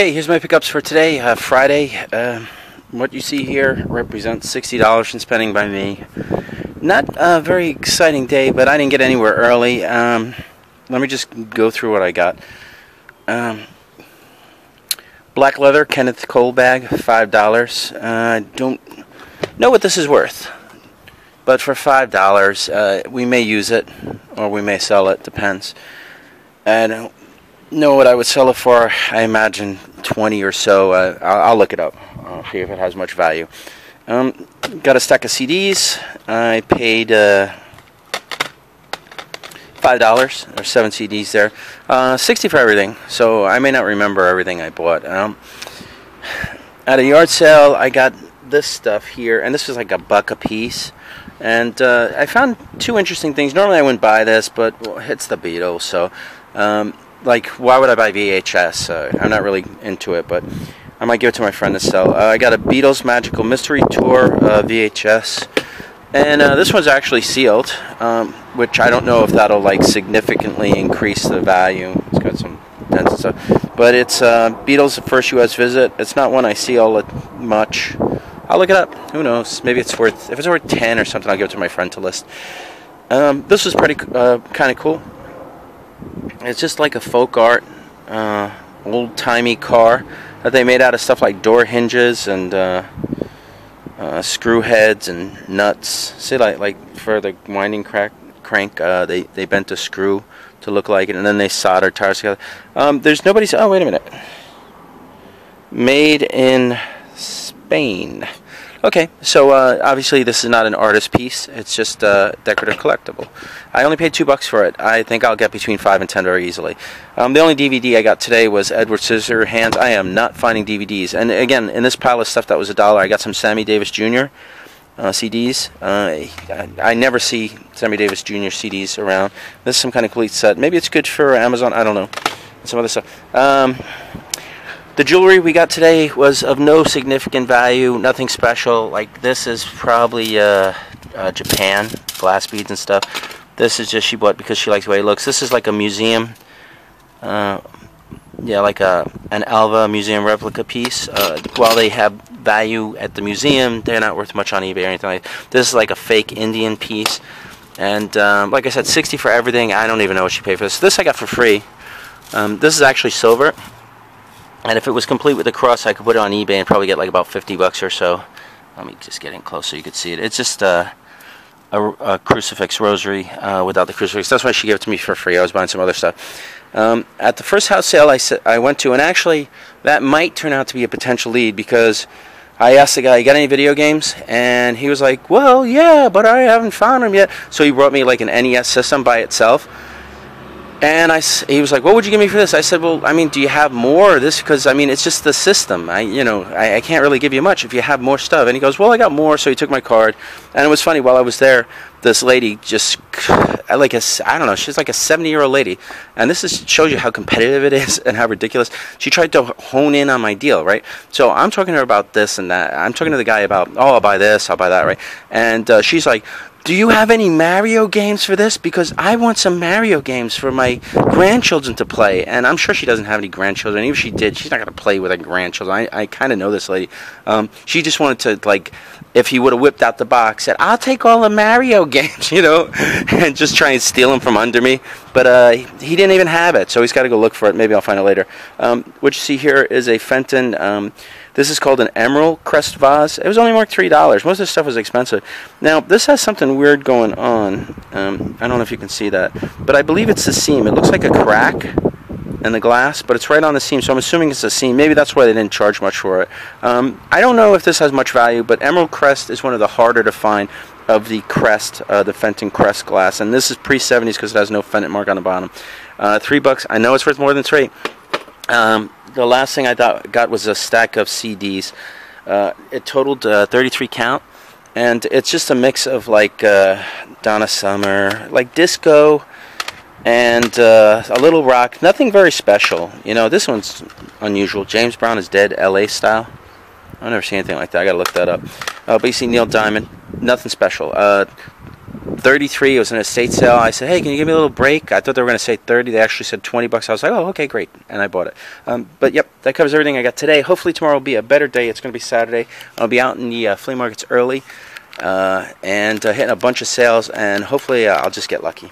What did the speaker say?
Okay, here's my pickups for today, Friday. What you see here represents $60 in spending by me. Not a very exciting day, but I didn't get anywhere early. Let me just go through what I got. Black leather Kenneth coal bag, $5. I don't know what this is worth, but for $5, we may use it or we may sell it, depends. I don't know what I would sell it for. I imagine 20 or so. I'll look it up. I'll see if it has much value. Got a stack of CDs. I paid $5 or 7 CDs there. 60 for everything. So I may not remember everything I bought. At a yard sale, I got this stuff here, and this was like $1 a piece. And I found 2 interesting things. Normally I wouldn't buy this, but well, it's the Beatles, so like, why would I buy VHS? I'm not really into it, but I might give it to my friend to sell. I got a Beatles Magical Mystery Tour VHS, and this one's actually sealed, which I don't know if that'll like significantly increase the value. It's got some dents and stuff, but it's Beatles' first U.S. visit. It's not one I seal much. I'll look it up. Who knows? Maybe it's worth. If it's worth 10 or something, I'll give it to my friend to list. This was pretty kind of cool. It's just like a folk art, old-timey car that they made out of stuff like door hinges and screw heads and nuts. See, like for the winding crank, they bent a screw to look like it, and then they soldered tires together. There's nobody's. Oh, wait a minute. Made in Spain. Okay, so obviously this is not an artist piece. It's just a decorative collectible. I only paid $2 for it. I think I'll get between 5 and 10 very easily. The only DVD I got today was Edward Scissorhands. I am not finding DVDs. And again, in this pile of stuff that was $1, I got some Sammy Davis Jr. CDs. I never see Sammy Davis Jr. CDs around. This is some kind of complete set. Maybe it's good for Amazon. I don't know. Some other stuff. The jewelry we got today was of no significant value, nothing special. Like, this is probably Japan, glass beads and stuff. This is just she bought because she likes the way it looks. This is like a museum, yeah, like an Alva museum replica piece. While they have value at the museum, they're not worth much on eBay or anything like that. This is like a fake Indian piece. And like I said, 60 for everything. I don't even know what she paid for this. This I got for free. This is actually silver. And if it was complete with the cross, I could put it on eBay and probably get like about $50 or so. Let me just get in close so you could see it. It's just a crucifix rosary without the crucifix. That's why she gave it to me for free. I was buying some other stuff. At the first house sale I went to, and actually that might turn out to be a potential lead, because I asked the guy, "You got any video games?" And he was like, "Well, yeah, but I haven't found them yet." So he brought me like an NES system by itself. And he was like, "What would you give me for this?" I said, "Well, I mean, do you have more of this? Because I mean, it's just the system. I can't really give you much if you have more stuff." And he goes, "Well, I got more." So he took my card, and it was funny. While I was there, this lady just I don't know. She's like a 70-year-old lady, and this shows you how competitive it is and how ridiculous. She tried to hone in on my deal, right? So I'm talking to her about this and that. I'm talking to the guy about, "Oh, I'll buy this, I'll buy that," right? And she's like, "Do you have any Mario games for this? Because I want some Mario games for my grandchildren to play." And I'm sure she doesn't have any grandchildren. Even if she did, she's not going to play with her grandchildren. I kind of know this lady. She just wanted to, like, if he would have whipped out the box, said, "I'll take all the Mario games," and just try and steal them from under me. But he didn't even have it, so he's got to go look for it. Maybe I'll find it later. What you see here is a Fenton. This is called an Emerald Crest vase. It was only marked $3. Most of this stuff was expensive. Now, this has something weird going on. I don't know if you can see that, but I believe it's the seam. It looks like a crack in the glass, but it's right on the seam, so I'm assuming it's a seam. Maybe that's why they didn't charge much for it. I don't know if this has much value, but Emerald Crest is one of the harder to find of the Crest, the Fenton Crest glass, and this is pre-70s because it has no Fenton mark on the bottom. $3. I know it's worth more than 3. The last thing I got was a stack of CDs. It totaled 33 count, and it's just a mix of like Donna Summer, like disco, and a little rock. Nothing very special. This one's unusual. James Brown is Dead, LA style. I've never seen anything like that. I gotta look that up. But you see Neil Diamond. Nothing special. $33. It was an estate sale. I said, hey, can you give me a little break? I thought they were going to say 30. They actually said $20. I was like, oh, okay, great. And I bought it. But yep, that covers everything I got today. Hopefully tomorrow will be a better day. It's going to be Saturday. I'll be out in the flea markets early and hitting a bunch of sales, and hopefully I'll just get lucky.